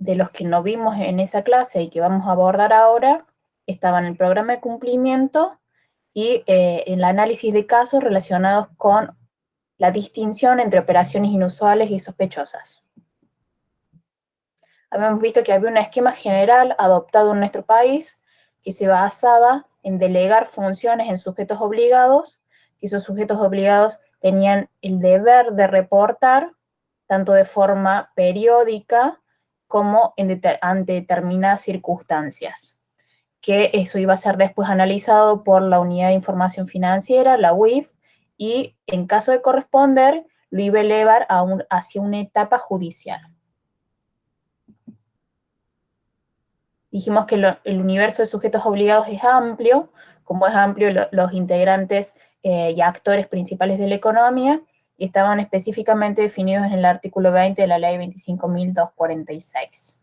de los que no vimos en esa clase y que vamos a abordar ahora estaban el programa de cumplimiento y el análisis de casos relacionados con la distinción entre operaciones inusuales y sospechosas. Habíamos visto que había un esquema general adoptado en nuestro país que se basaba en delegar funciones en sujetos obligados, que esos sujetos obligados tenían el deber de reportar, tanto de forma periódica como ante determinadas circunstancias, que eso iba a ser después analizado por la Unidad de Información Financiera, la UIF, y en caso de corresponder, lo iba a elevar hacia una etapa judicial. Dijimos que el universo de sujetos obligados es amplio, como es amplio los integrantes y actores principales de la economía, y estaban específicamente definidos en el artículo 20 de la ley 25.246.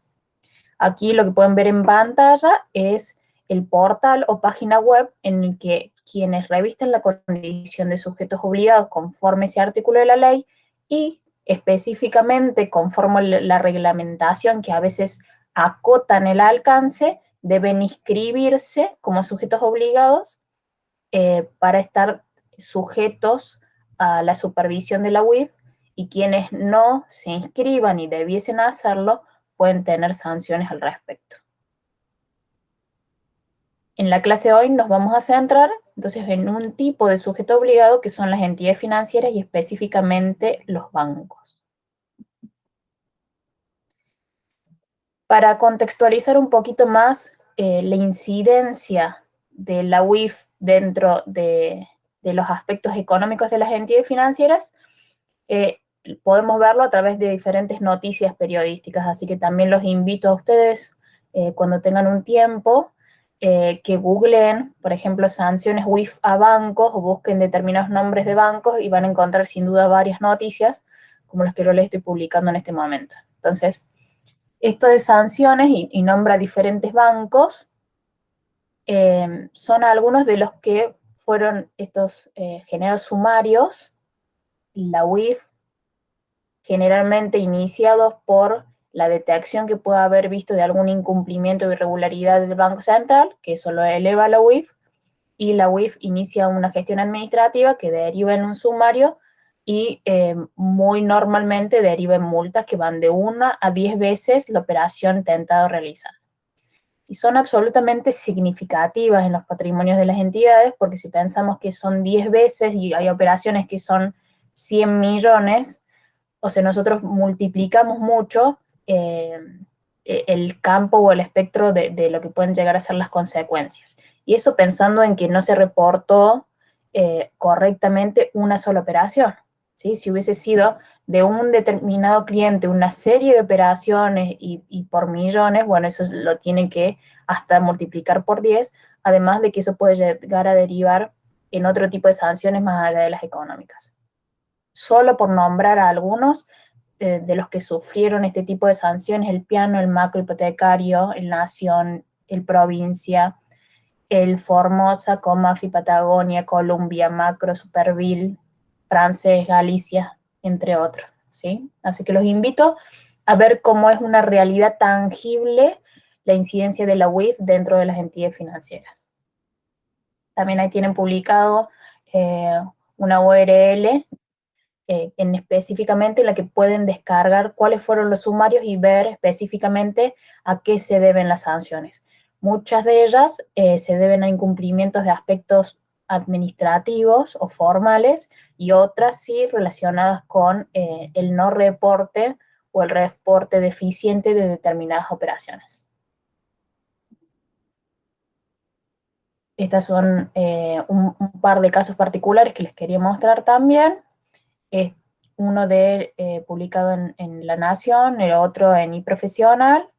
Aquí lo que pueden ver en pantalla es el portal o página web en el que quienes revisten la condición de sujetos obligados conforme ese artículo de la ley y específicamente conforme la reglamentación que a veces acotan el alcance, deben inscribirse como sujetos obligados para estar sujetos a la supervisión de la UIF, y quienes no se inscriban y debiesen hacerlo pueden tener sanciones al respecto. En la clase de hoy nos vamos a centrar entonces en un tipo de sujeto obligado que son las entidades financieras y específicamente los bancos. Para contextualizar un poquito más la incidencia de la UIF dentro de los aspectos económicos de las entidades financieras, podemos verlo a través de diferentes noticias periodísticas, así que también los invito a ustedes, cuando tengan un tiempo, que googleen, por ejemplo, sanciones UIF a bancos, o busquen determinados nombres de bancos y van a encontrar sin duda varias noticias, como las que yo les estoy publicando en este momento. Entonces, esto de sanciones, y nombra diferentes bancos, son algunos de los que fueron estos generados sumarios, la UIF, generalmente iniciados por la detección que pueda haber visto de algún incumplimiento o irregularidad del Banco Central, que eso lo eleva a la UIF, y la UIF inicia una gestión administrativa que deriva en un sumario y muy normalmente deriva en multas que van de 1 a 10 veces la operación intentado realizar. Y son absolutamente significativas en los patrimonios de las entidades, porque si pensamos que son 10 veces y hay operaciones que son 100 millones, o sea, nosotros multiplicamos mucho el campo o el espectro de lo que pueden llegar a ser las consecuencias. Y eso pensando en que no se reportó correctamente una sola operación, ¿sí? Si hubiese sido de un determinado cliente una serie de operaciones y por millones, bueno, eso lo tienen que hasta multiplicar por 10, además de que eso puede llegar a derivar en otro tipo de sanciones más allá de las económicas. Solo por nombrar a algunos de los que sufrieron este tipo de sanciones: el Piano, el Macro Hipotecario, el Nación, el Provincia, el Formosa, Comafi, Patagonia, Columbia, Macro, Superville, Francés, Galicia, entre otros, ¿sí? Así que los invito a ver cómo es una realidad tangible la incidencia de la UIF dentro de las entidades financieras. También ahí tienen publicado una URL específicamente en la que pueden descargar cuáles fueron los sumarios y ver específicamente a qué se deben las sanciones. Muchas de ellas se deben a incumplimientos de aspectos administrativos o formales, y otras sí relacionadas con el no reporte o el reporte deficiente de determinadas operaciones. Estas son un par de casos particulares que les quería mostrar también. Uno publicado en La Nación, el otro en iProfesional,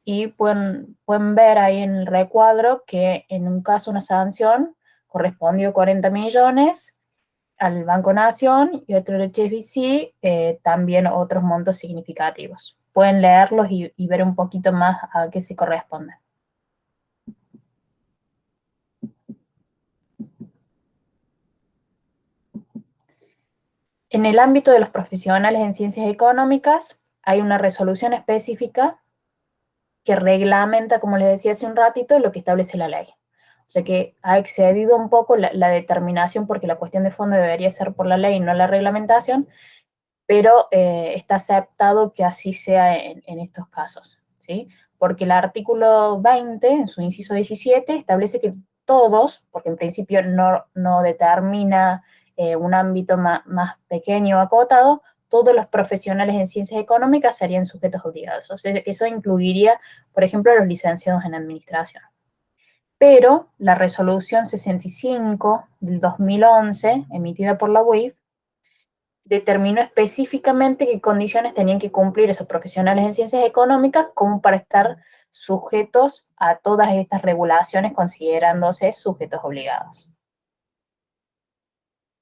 y pueden ver ahí en el recuadro que en un caso una sanción correspondió 40 millones al Banco Nación, y otro de HSBC, también otros montos significativos. Pueden leerlos y ver un poquito más a qué se corresponde. En el ámbito de los profesionales en ciencias económicas, hay una resolución específica que reglamenta, como les decía hace un ratito, lo que establece la ley. O sea que ha excedido un poco la determinación, porque la cuestión de fondo debería ser por la ley y no la reglamentación, pero está aceptado que así sea en estos casos, ¿sí? Porque el artículo 20, en su inciso 17, establece que todos, porque en principio no determina un ámbito más pequeño o acotado, todos los profesionales en ciencias económicas serían sujetos obligados. O sea, eso incluiría, por ejemplo, a los licenciados en administración. Pero la resolución 65 del 2011, emitida por la UIF, determinó específicamente qué condiciones tenían que cumplir esos profesionales en ciencias económicas como para estar sujetos a todas estas regulaciones, considerándose sujetos obligados.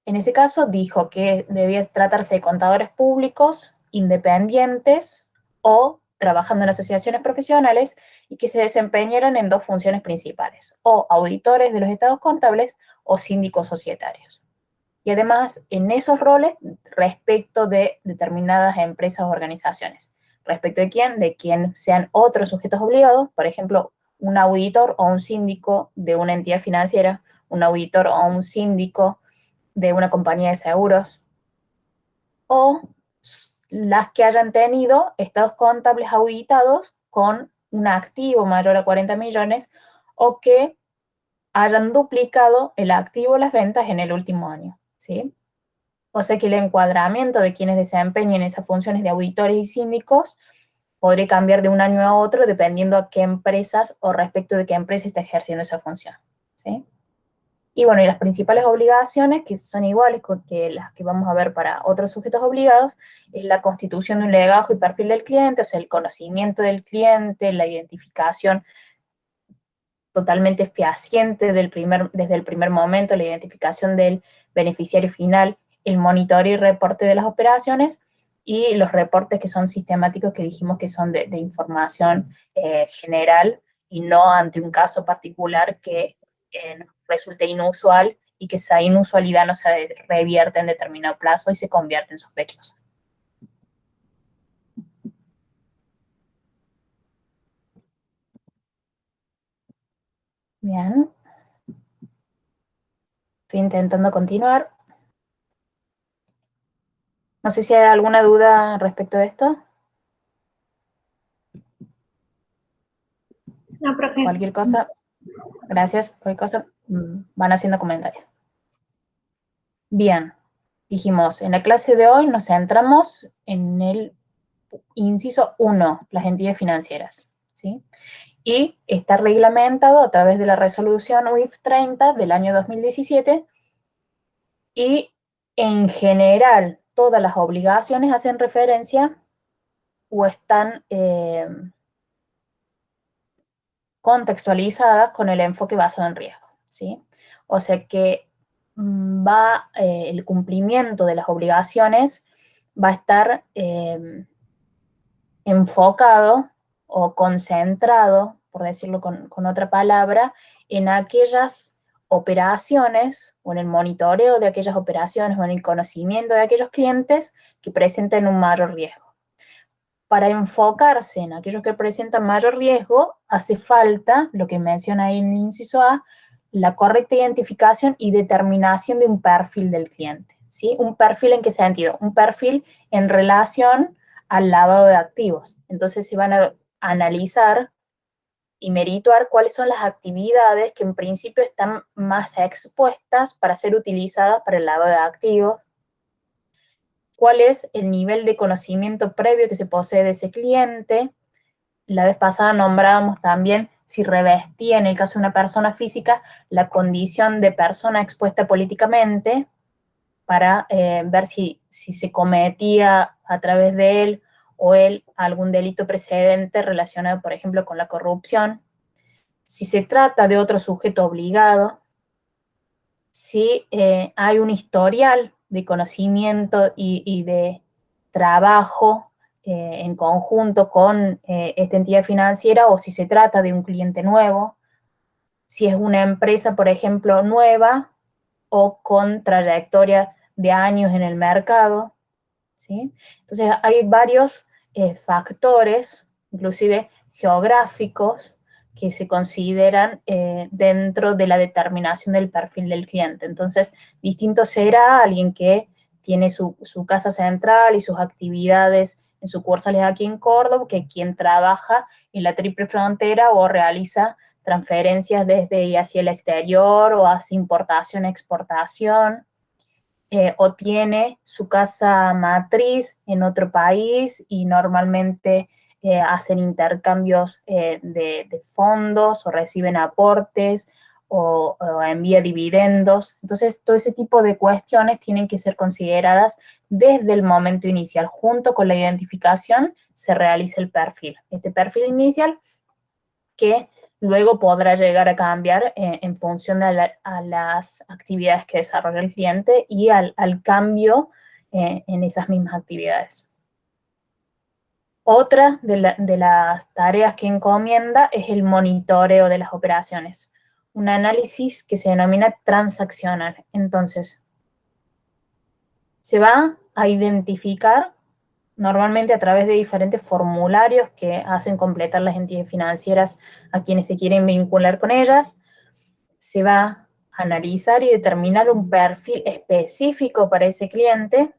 En ese caso dijo que debía tratarse de contadores públicos, independientes o trabajando en asociaciones profesionales, y que se desempeñaran en dos funciones principales, o auditores de los estados contables o síndicos societarios. Y además, en esos roles, respecto de determinadas empresas o organizaciones. ¿Respecto de quién? De quien sean otros sujetos obligados, por ejemplo, un auditor o un síndico de una entidad financiera, un auditor o un síndico de una compañía de seguros, o las que hayan tenido estados contables auditados con un activo mayor a 40 millones, o que hayan duplicado el activo o las ventas en el último año, ¿sí? O sea que el encuadramiento de quienes desempeñen esas funciones de auditores y síndicos podría cambiar de un año a otro dependiendo a qué empresas o respecto de qué empresa está ejerciendo esa función, ¿sí? Y bueno, y las principales obligaciones, que son iguales que las que vamos a ver para otros sujetos obligados, es la constitución de un legajo y perfil del cliente, o sea, el conocimiento del cliente, la identificación totalmente fehaciente desde el primer momento, la identificación del beneficiario final, el monitoreo y reporte de las operaciones, y los reportes que son sistemáticos, que dijimos que son de información general y no ante un caso particular que resulte inusual, y que esa inusualidad no se revierte en determinado plazo y se convierte en sospechosa. Bien. Estoy intentando continuar. No sé si hay alguna duda respecto de esto. No, profe. Cualquier cosa, gracias. Cualquier cosa, van haciendo comentarios. Bien, dijimos, en la clase de hoy nos centramos en el inciso 1, las entidades financieras, ¿sí? Y está reglamentado a través de la resolución UIF 30 del año 2017, y en general todas las obligaciones hacen referencia o están contextualizadas con el enfoque basado en riesgo, ¿sí? O sea que el cumplimiento de las obligaciones va a estar enfocado o concentrado, por decirlo con otra palabra, en aquellas operaciones o en el monitoreo de aquellas operaciones o en el conocimiento de aquellos clientes que presenten un mayor riesgo. Para enfocarse en aquellos que presentan mayor riesgo, hace falta, lo que menciona ahí en el inciso A, la correcta identificación y determinación de un perfil del cliente, ¿sí? ¿Un perfil en qué sentido? Un perfil en relación al lavado de activos. Entonces se van a analizar y merituar cuáles son las actividades que en principio están más expuestas para ser utilizadas para el lavado de activos, cuál es el nivel de conocimiento previo que se posee de ese cliente. La vez pasada nombrábamos también si revestía, en el caso de una persona física, la condición de persona expuesta políticamente, para ver si se cometía a través de él o él algún delito precedente relacionado, por ejemplo, con la corrupción. Si se trata de otro sujeto obligado, si hay un historial de conocimiento y de trabajo en conjunto con esta entidad financiera, o si se trata de un cliente nuevo, si es una empresa, por ejemplo, nueva o con trayectoria de años en el mercado, ¿sí? Entonces hay varios factores, inclusive geográficos que se consideran dentro de la determinación del perfil del cliente. Entonces, distinto será alguien que tiene su casa central y sus actividades en sucursales aquí en Córdoba, que quien trabaja en la triple frontera o realiza transferencias desde y hacia el exterior o hace importación, exportación, o tiene su casa matriz en otro país y normalmente hacen intercambios de fondos o reciben aportes o envía dividendos. Entonces, todo ese tipo de cuestiones tienen que ser consideradas desde el momento inicial. Junto con la identificación se realiza el perfil. Este perfil inicial que luego podrá llegar a cambiar en función a las actividades que desarrolla el cliente y al cambio en esas mismas actividades. Otra de las tareas que encomienda es el monitoreo de las operaciones, un análisis que se denomina transaccional. Entonces, se va a identificar normalmente a través de diferentes formularios que hacen completar las entidades financieras a quienes se quieren vincular con ellas. Se va a analizar y determinar un perfil específico para ese cliente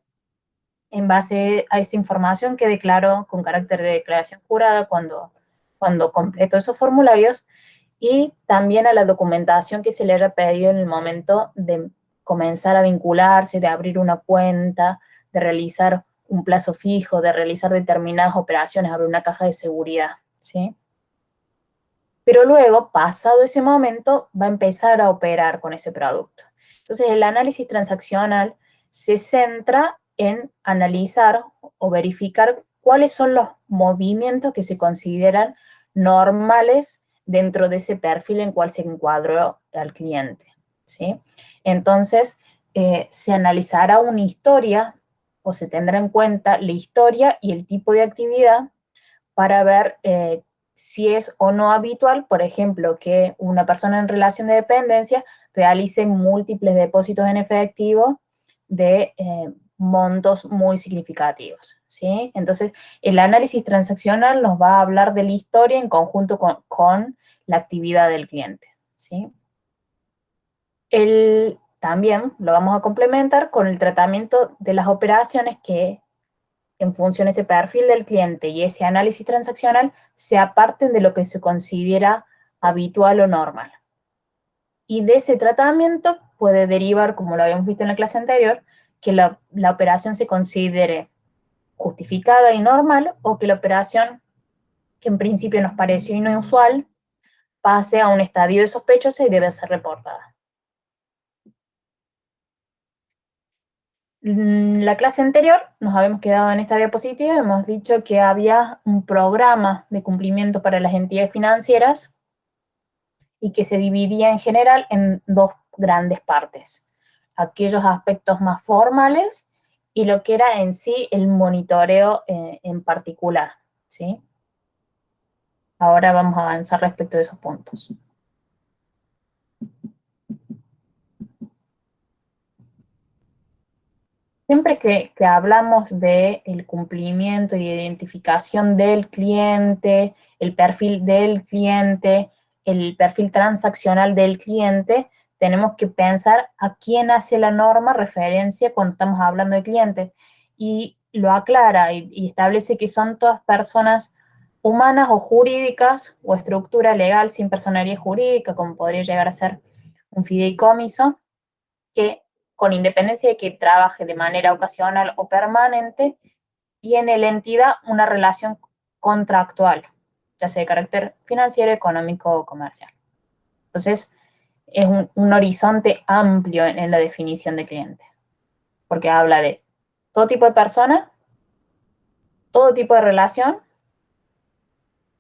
en base a esa información que declaró con carácter de declaración jurada cuando completó esos formularios y también a la documentación que se le haya pedido en el momento de comenzar a vincularse, de abrir una cuenta, de realizar un plazo fijo, de realizar determinadas operaciones, abrir una caja de seguridad, ¿sí? Pero luego, pasado ese momento, va a empezar a operar con ese producto. Entonces, el análisis transaccional se centra en analizar o verificar cuáles son los movimientos que se consideran normales dentro de ese perfil en cual se encuadró al cliente, ¿sí? Entonces, se analizará una historia o se tendrá en cuenta la historia y el tipo de actividad para ver si es o no habitual, por ejemplo, que una persona en relación de dependencia realice múltiples depósitos en efectivo de montos muy significativos, ¿sí? Entonces, el análisis transaccional nos va a hablar de la historia en conjunto con la actividad del cliente, ¿sí? También lo vamos a complementar con el tratamiento de las operaciones que en función de ese perfil del cliente y ese análisis transaccional se aparten de lo que se considera habitual o normal. Y de ese tratamiento puede derivar, como lo habíamos visto en la clase anterior, que la operación se considere justificada y normal o que la operación, que en principio nos pareció inusual, pase a un estadio de sospechosa y debe ser reportada. La clase anterior nos habíamos quedado en esta diapositiva, hemos dicho que había un programa de cumplimiento para las entidades financieras y que se dividía en general en dos grandes partes. Aquellos aspectos más formales y lo que era en sí el monitoreo en particular, ¿sí? Ahora vamos a avanzar respecto de esos puntos. Siempre que hablamos del cumplimiento y identificación del cliente, el perfil del cliente, el perfil transaccional del cliente, tenemos que pensar a quién hace la norma referencia cuando estamos hablando de clientes. Y lo aclara y establece que son todas personas humanas o jurídicas o estructura legal sin personería jurídica, como podría llegar a ser un fideicomiso, que con independencia de que trabaje de manera ocasional o permanente, tiene la entidad una relación contractual, ya sea de carácter financiero, económico o comercial. Entonces, es un horizonte amplio en la definición de cliente, porque habla de todo tipo de persona, todo tipo de relación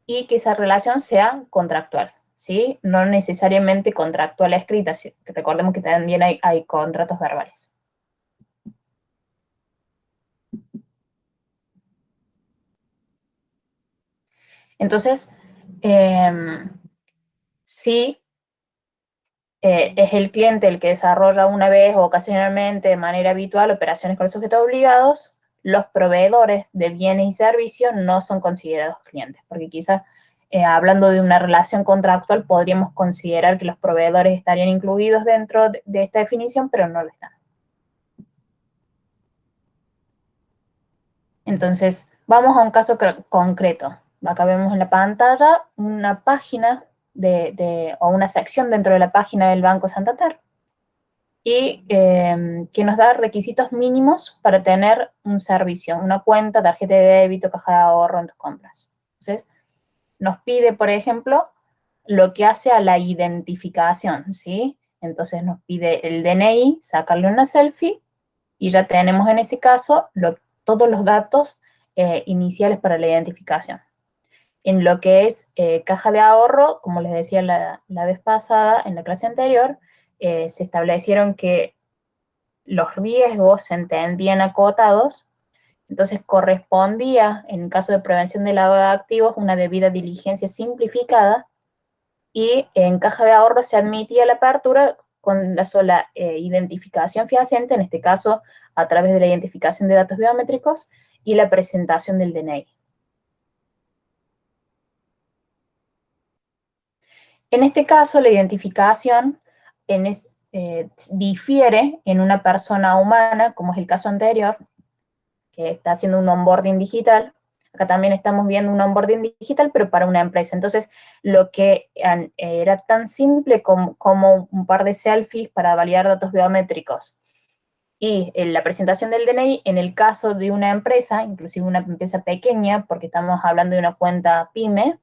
y que esa relación sea contractual, ¿sí? No necesariamente contractual escrita, recordemos que también hay contratos verbales. Entonces, si es el cliente el que desarrolla una vez o ocasionalmente de manera habitual operaciones con los sujetos obligados, los proveedores de bienes y servicios no son considerados clientes, porque quizás hablando de una relación contractual, podríamos considerar que los proveedores estarían incluidos dentro de esta definición, pero no lo están. Entonces, vamos a un caso concreto. Acá vemos en la pantalla una página o una sección dentro de la página del Banco Santander y que nos da requisitos mínimos para tener un servicio, una cuenta, tarjeta de débito, caja de ahorro en tus compras. Entonces, nos pide, por ejemplo, lo que hace a la identificación, ¿sí? Entonces nos pide el DNI, sacarle una selfie y ya tenemos en ese caso todos los datos iniciales para la identificación. En lo que es caja de ahorro, como les decía la vez pasada, en la clase anterior, se establecieron que los riesgos se entendían acotados, entonces correspondía, en caso de prevención de lavado de activos, una debida diligencia simplificada, y en caja de ahorro se admitía la apertura con la sola identificación fehaciente, en este caso a través de la identificación de datos biométricos y la presentación del DNI. En este caso, la identificación difiere en una persona humana, como es el caso anterior, que está haciendo un onboarding digital. Acá también estamos viendo un onboarding digital, pero para una empresa. Entonces, lo que era tan simple como un par de selfies para validar datos biométricos y en la presentación del DNI, en el caso de una empresa, inclusive una empresa pequeña, porque estamos hablando de una cuenta PYME,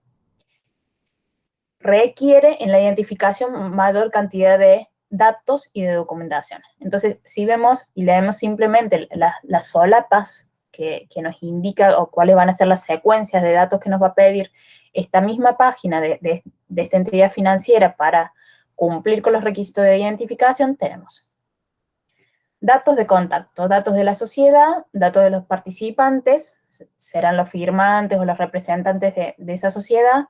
requiere en la identificación mayor cantidad de datos y de documentación. Entonces, si vemos y leemos simplemente las solapas que nos indica o cuáles van a ser las secuencias de datos que nos va a pedir esta misma página de esta entidad financiera para cumplir con los requisitos de identificación, tenemos datos de contacto, datos de la sociedad, datos de los participantes, serán los firmantes o los representantes de esa sociedad,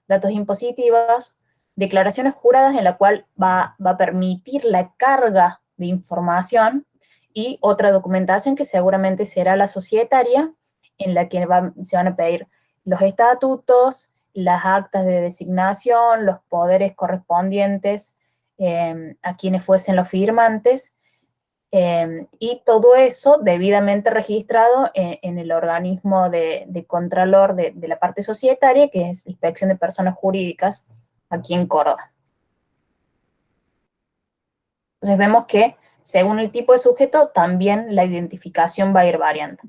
datos impositivos, declaraciones juradas en la cual va a permitir la carga de información y otra documentación que seguramente será la societaria, en la que se van a pedir los estatutos, las actas de designación, los poderes correspondientes a quienes fuesen los firmantes, y todo eso debidamente registrado en el organismo de contralor de la parte societaria, que es Inspección de Personas Jurídicas, aquí en Córdoba. Entonces vemos que según el tipo de sujeto, también la identificación va a ir variando.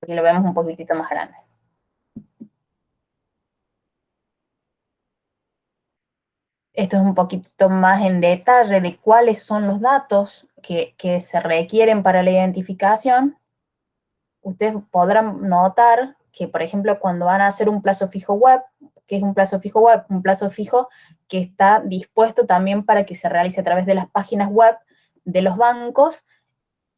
Aquí lo vemos un poquitito más grande. Esto es un poquito más en detalle de cuáles son los datos que se requieren para la identificación. Ustedes podrán notar que, por ejemplo, cuando van a hacer un plazo fijo web, ¿qué es un plazo fijo web? Un plazo fijo que está dispuesto también para que se realice a través de las páginas web de los bancos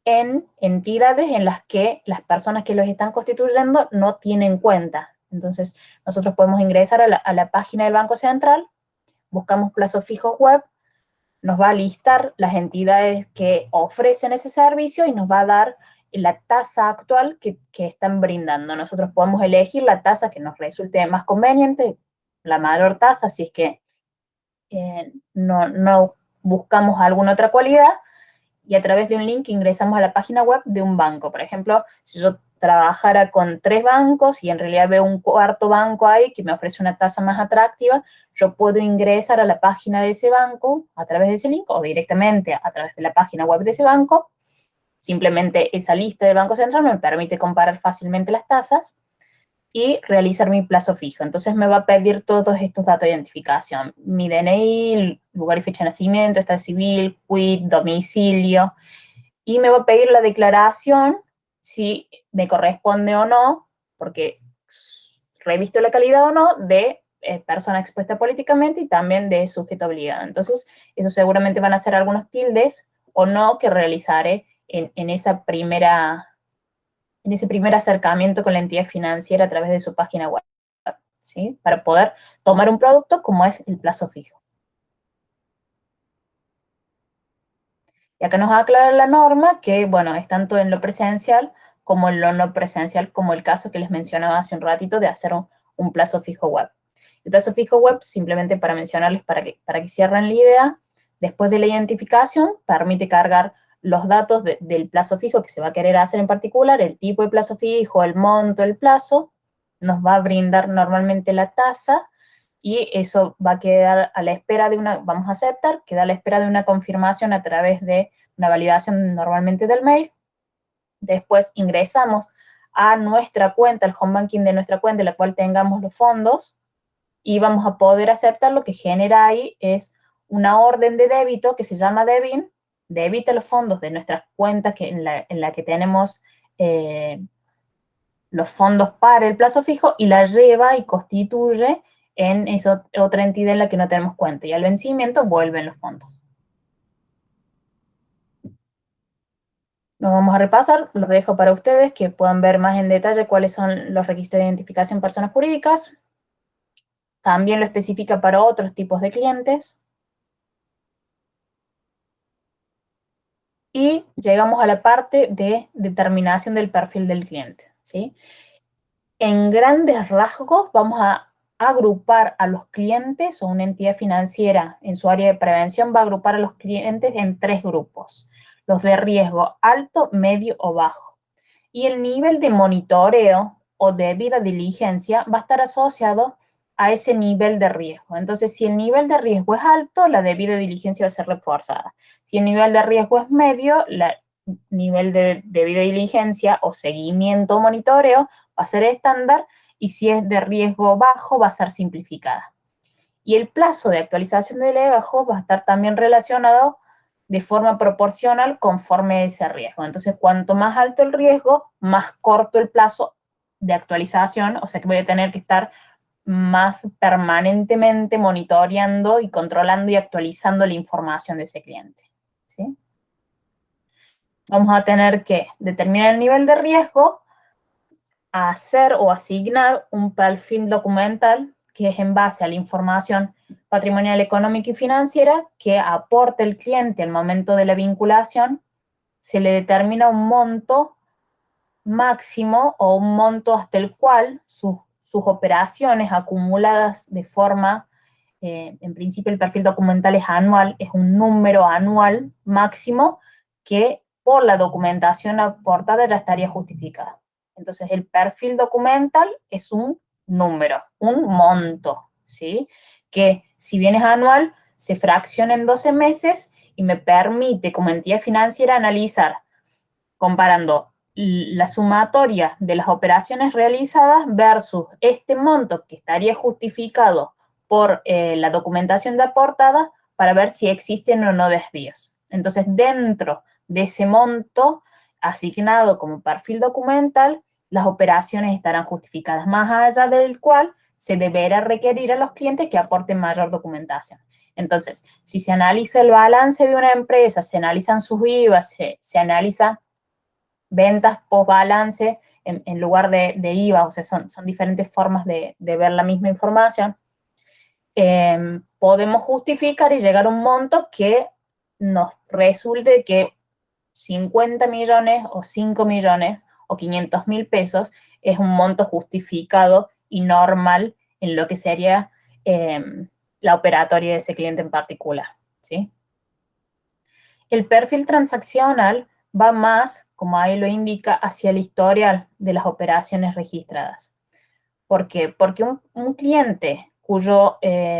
en entidades en las que las personas que los están constituyendo no tienen cuenta. Entonces, nosotros podemos ingresar a la página del Banco Central, buscamos plazos fijos web, nos va a listar las entidades que ofrecen ese servicio y nos va a dar la tasa actual que están brindando. Nosotros podemos elegir la tasa que nos resulte más conveniente, la mayor tasa, si es que no buscamos alguna otra cualidad, y a través de un link ingresamos a la página web de un banco. Por ejemplo, si yo trabajara con 3 bancos y en realidad veo un cuarto banco ahí que me ofrece una tasa más atractiva, yo puedo ingresar a la página de ese banco a través de ese link o directamente a través de la página web de ese banco. Simplemente esa lista de Banco Central me permite comparar fácilmente las tasas y realizar mi plazo fijo. Entonces me va a pedir todos estos datos de identificación: mi DNI, lugar y fecha de nacimiento, estado civil, quit, domicilio, y me va a pedir la declaración si me corresponde o no, porque revisto la calidad o no de persona expuesta políticamente y también de sujeto obligado. Entonces, eso seguramente van a ser algunos tildes o no que realizaré en ese primer acercamiento con la entidad financiera a través de su página web, ¿sí? Para poder tomar un producto como es el plazo fijo. Y acá nos aclara la norma que, bueno, es tanto en lo presencial como lo no presencial, como el caso que les mencionaba hace un ratito de hacer un plazo fijo web. El plazo fijo web, simplemente para mencionarles para que cierren la idea, después de la identificación, permite cargar los datos del plazo fijo que se va a querer hacer en particular, el tipo de plazo fijo, el monto, el plazo, nos va a brindar normalmente la tasa y eso va a quedar a la espera de vamos a aceptar, queda a la espera de una confirmación a través de una validación normalmente del mail. Después ingresamos a nuestra cuenta, al home banking de nuestra cuenta en la cual tengamos los fondos y vamos a poder aceptar. Lo que genera ahí es una orden de débito que se llama DEBIN, debita los fondos de nuestras cuentas en la que tenemos los fondos para el plazo fijo y la lleva y constituye en esa otra entidad en la que no tenemos cuenta. Y al vencimiento vuelven los fondos. Nos vamos a repasar, los dejo para ustedes que puedan ver más en detalle cuáles son los requisitos de identificación de personas jurídicas. También lo especifica para otros tipos de clientes. Y llegamos a la parte de determinación del perfil del cliente, ¿sí? En grandes rasgos vamos a agrupar a los clientes o una entidad financiera en su área de prevención va a agrupar a los clientes en 3 grupos. Los de riesgo alto, medio o bajo. Y el nivel de monitoreo o debida diligencia va a estar asociado a ese nivel de riesgo. Entonces, si el nivel de riesgo es alto, la debida diligencia va a ser reforzada. Si el nivel de riesgo es medio, el nivel de debida diligencia o seguimiento o monitoreo va a ser estándar, y si es de riesgo bajo, va a ser simplificada. Y el plazo de actualización de legajo va a estar también relacionado de forma proporcional conforme a ese riesgo. Entonces, cuanto más alto el riesgo, más corto el plazo de actualización, o sea que voy a tener que estar más permanentemente monitoreando y controlando y actualizando la información de ese cliente, ¿sí? Vamos a tener que determinar el nivel de riesgo, hacer o asignar un perfil documental que es en base a la información patrimonial, económica y financiera que aporte el cliente al momento de la vinculación. Se le determina un monto máximo o un monto hasta el cual sus operaciones acumuladas de forma, en principio el perfil documental es anual, es un número anual máximo que por la documentación aportada ya estaría justificada. Entonces el perfil documental es un número, un monto, ¿sí? Que si bien es anual, se fracciona en 12 meses y me permite como entidad financiera analizar comparando la sumatoria de las operaciones realizadas versus este monto que estaría justificado por la documentación de aportada para ver si existen o no desvíos. Entonces, dentro de ese monto asignado como perfil documental, las operaciones estarán justificadas, más allá del cual se deberá requerir a los clientes que aporten mayor documentación. Entonces, si se analiza el balance de una empresa, se analizan sus IVA, se analiza ventas post balance en lugar de IVA, o sea, son diferentes formas de ver la misma información, podemos justificar y llegar a un monto que nos resulte que 50 millones o 5 millones o 500.000 pesos es un monto justificado y normal en lo que sería la operatoria de ese cliente en particular, ¿sí? El perfil transaccional va más, como ahí lo indica, hacia el historial de las operaciones registradas. ¿Por qué? Porque un cliente cuyo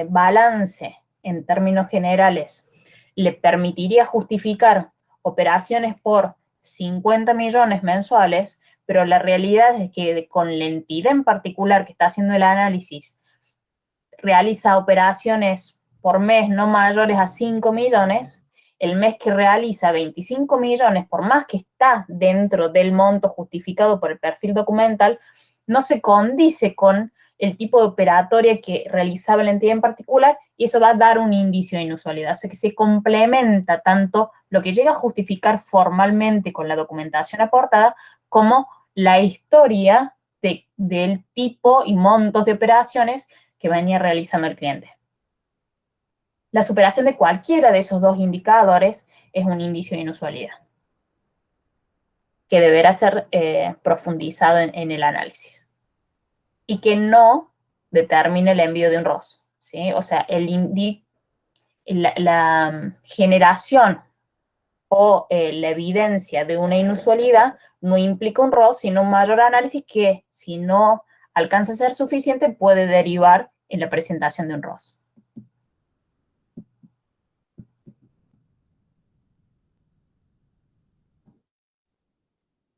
balance en términos generales le permitiría justificar operaciones por 50 millones mensuales, pero la realidad es que con la entidad en particular que está haciendo el análisis realiza operaciones por mes no mayores a 5 millones, el mes que realiza 25 millones, por más que está dentro del monto justificado por el perfil documental, no se condice con el tipo de operatoria que realizaba la entidad en particular, y eso va a dar un indicio de inusualidad. O sea que se complementa tanto lo que llega a justificar formalmente con la documentación aportada, como la historia del tipo y montos de operaciones que venía realizando el cliente. La superación de cualquiera de esos dos indicadores es un indicio de inusualidad. que deberá ser profundizado en el análisis y que no determine el envío de un ROS, ¿sí? O sea, la generación o la evidencia de una inusualidad no implica un ROS, sino un mayor análisis que, si no alcanza a ser suficiente, puede derivar en la presentación de un ROS.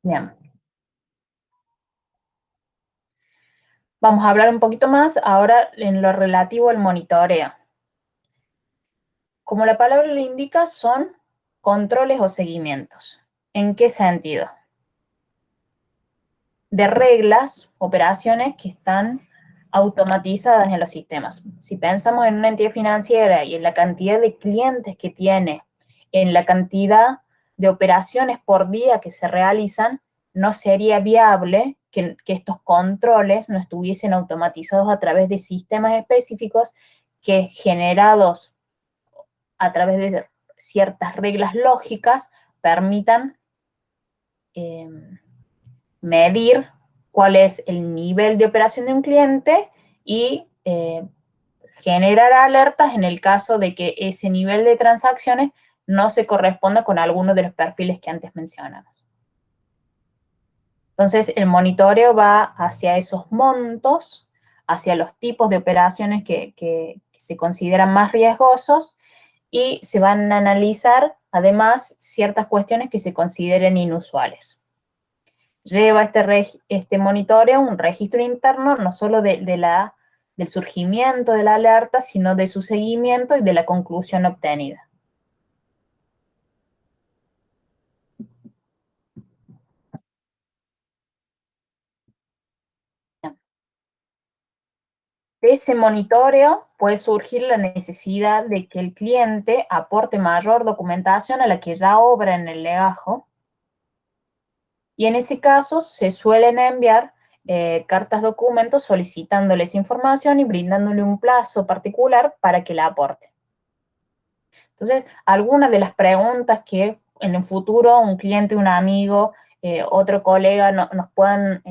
Bien. Vamos a hablar un poquito más ahora en lo relativo al monitoreo. Como la palabra lo indica, son controles o seguimientos. ¿En qué sentido? De reglas, operaciones que están automatizadas en los sistemas. Si pensamos en una entidad financiera y en la cantidad de clientes que tiene, en la cantidad de operaciones por día que se realizan, no sería viable que estos controles no estuviesen automatizados a través de sistemas específicos que, generados a través de ciertas reglas lógicas, permitan medir cuál es el nivel de operación de un cliente y generar alertas en el caso de que ese nivel de transacciones no se corresponda con alguno de los perfiles que antes mencionamos. Entonces, el monitoreo va hacia esos montos, hacia los tipos de operaciones que se consideran más riesgosos, y se van a analizar, además, ciertas cuestiones que se consideren inusuales. Lleva este monitoreo un registro interno, no solo del surgimiento de la alerta, sino de su seguimiento y de la conclusión obtenida. De ese monitoreo puede surgir la necesidad de que el cliente aporte mayor documentación a la que ya obra en el legajo, y en ese caso se suelen enviar cartas documentos solicitándoles información y brindándole un plazo particular para que la aporte. Entonces, algunas de las preguntas que en el futuro un cliente, un amigo, otro colega nos puedan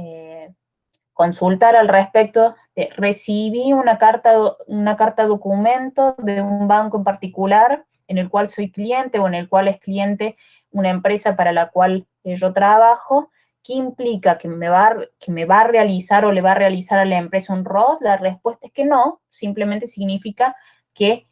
consultar al respecto. Recibí una carta documento de un banco en particular en el cual soy cliente o en el cual es cliente una empresa para la cual yo trabajo. ¿Qué implica? ¿Que me va a realizar o le va a realizar a la empresa un ROS? La respuesta es que no, simplemente significa que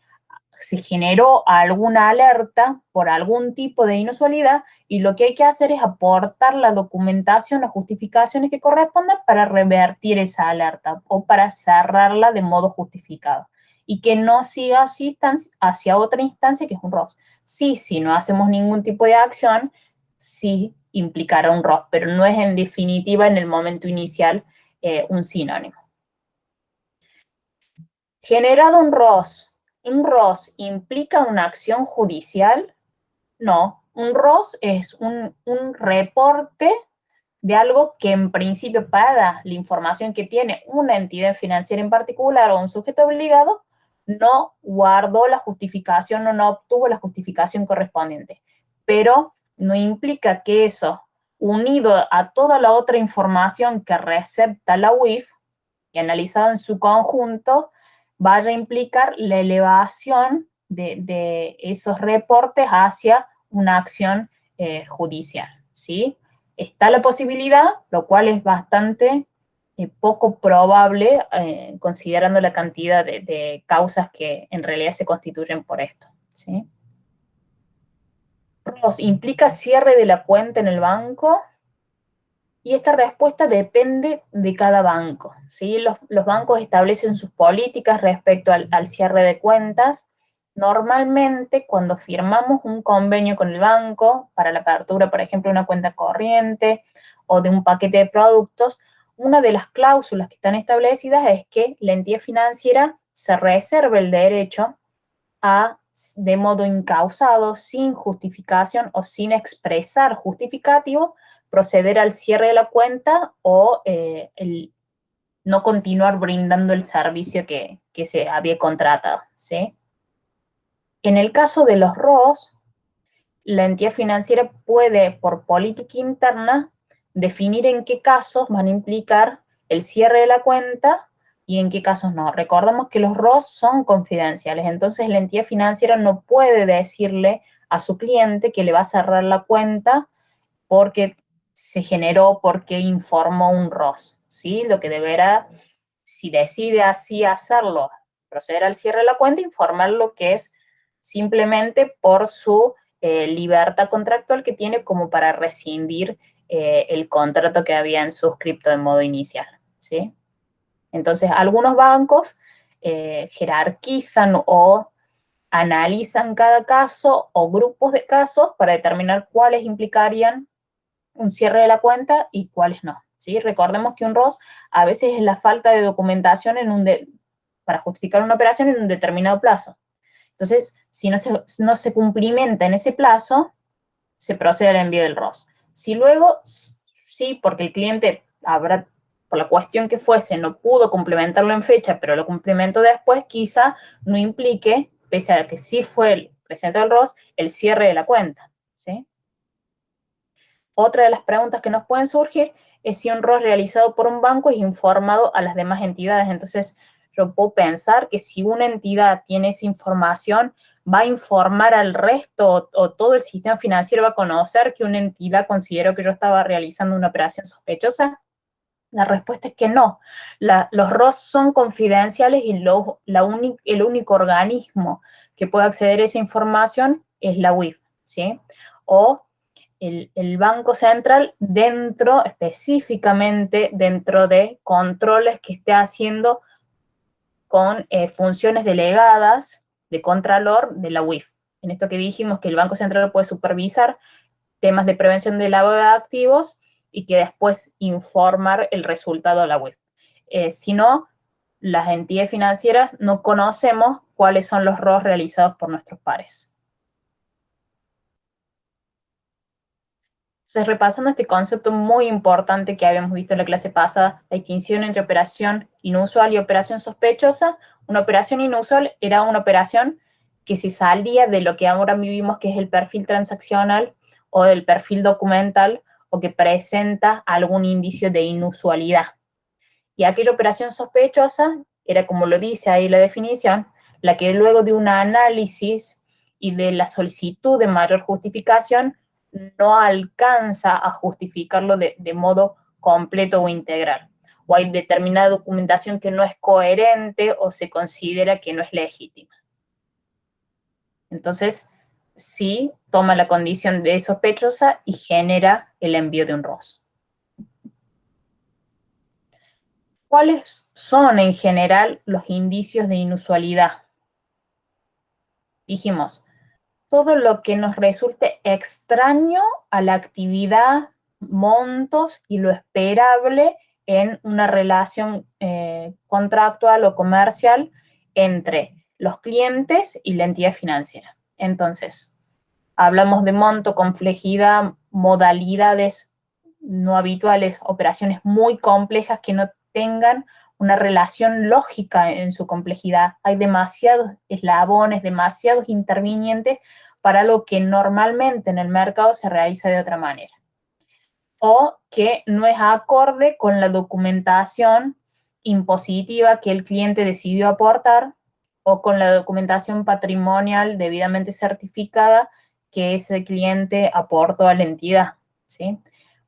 se generó alguna alerta por algún tipo de inusualidad y lo que hay que hacer es aportar la documentación, las justificaciones que correspondan para revertir esa alerta o para cerrarla de modo justificado y que no siga así hacia otra instancia que es un ROS. Sí, si no hacemos ningún tipo de acción, sí implicará un ROS, pero no es en definitiva en el momento inicial un sinónimo. Generado ¿un ROS implica una acción judicial? No, un ROS es un reporte de algo que en principio, para la información que tiene una entidad financiera en particular o un sujeto obligado, no guardó la justificación o no obtuvo la justificación correspondiente. Pero no implica que eso, unido a toda la otra información que recepta la UIF y analizado en su conjunto, vaya a implicar la elevación de esos reportes hacia una acción judicial, ¿sí? Está la posibilidad, lo cual es bastante poco probable, considerando la cantidad de causas que en realidad se constituyen por esto, ¿sí? ROS, ¿implica cierre de la cuenta en el banco? Y esta respuesta depende de cada banco, ¿sí? Los bancos establecen sus políticas respecto al cierre de cuentas. Normalmente, cuando firmamos un convenio con el banco para la apertura, por ejemplo, de una cuenta corriente o de un paquete de productos, una de las cláusulas que están establecidas es que la entidad financiera se reserve el derecho a, de modo incausado, sin justificación o sin expresar justificativo, proceder al cierre de la cuenta o no continuar brindando el servicio que se había contratado, ¿sí? En el caso de los ROS, la entidad financiera puede, por política interna, definir en qué casos van a implicar el cierre de la cuenta y en qué casos no. Recordemos que los ROS son confidenciales, entonces la entidad financiera no puede decirle a su cliente que le va a cerrar la cuenta porque se generó, porque informó un ROS, ¿sí? Lo que deberá, si decide así hacerlo, proceder al cierre de la cuenta, informar lo que es simplemente por su libertad contractual que tiene como para rescindir el contrato que habían suscrito de modo inicial, ¿sí? Entonces, algunos bancos jerarquizan o analizan cada caso o grupos de casos para determinar cuáles implicarían un cierre de la cuenta y cuáles no, ¿sí? Recordemos que un ROS a veces es la falta de documentación para justificar una operación en un determinado plazo. Entonces, si no se cumplimenta en ese plazo, se procede al envío del ROS. Si luego, sí, porque el cliente habrá, por la cuestión que fuese, no pudo complementarlo en fecha, pero lo complementó después, quizá no implique, pese a que sí fue el presente del ROS, el cierre de la cuenta, ¿sí? Otra de las preguntas que nos pueden surgir es si un ROS realizado por un banco es informado a las demás entidades. Entonces, yo puedo pensar que si una entidad tiene esa información, va a informar al resto o todo el sistema financiero va a conocer que una entidad consideró que yo estaba realizando una operación sospechosa. La respuesta es que no. Los ROS son confidenciales y el único organismo que puede acceder a esa información es la UIF, ¿sí? O el Banco Central específicamente dentro de controles que esté haciendo con funciones delegadas de Contralor de la UIF. En esto que dijimos que el Banco Central puede supervisar temas de prevención de lavado de activos y que después informar el resultado a la UIF. Si no, las entidades financieras no conocemos cuáles son los ROS realizados por nuestros pares. Entonces, repasando este concepto muy importante que habíamos visto en la clase pasada, la distinción entre operación inusual y operación sospechosa, una operación inusual era una operación que se salía de lo que ahora vivimos que es el perfil transaccional o del perfil documental o que presenta algún indicio de inusualidad. Y aquella operación sospechosa era, como lo dice ahí la definición, la que luego de un análisis y de la solicitud de mayor justificación no alcanza a justificarlo de modo completo o integral. O hay determinada documentación que no es coherente o se considera que no es legítima. Entonces, sí toma la condición de sospechosa y genera el envío de un ROS. ¿Cuáles son en general los indicios de inusualidad? Dijimos, todo lo que nos resulte extraño a la actividad, montos y lo esperable en una relación contractual o comercial entre los clientes y la entidad financiera. Entonces, hablamos de monto, complejidad, modalidades no habituales, operaciones muy complejas que no tengan una relación lógica en su complejidad. Hay demasiados eslabones, demasiados intervinientes para lo que normalmente en el mercado se realiza de otra manera. O que no es acorde con la documentación impositiva que el cliente decidió aportar o con la documentación patrimonial debidamente certificada que ese cliente aportó a la entidad, ¿sí?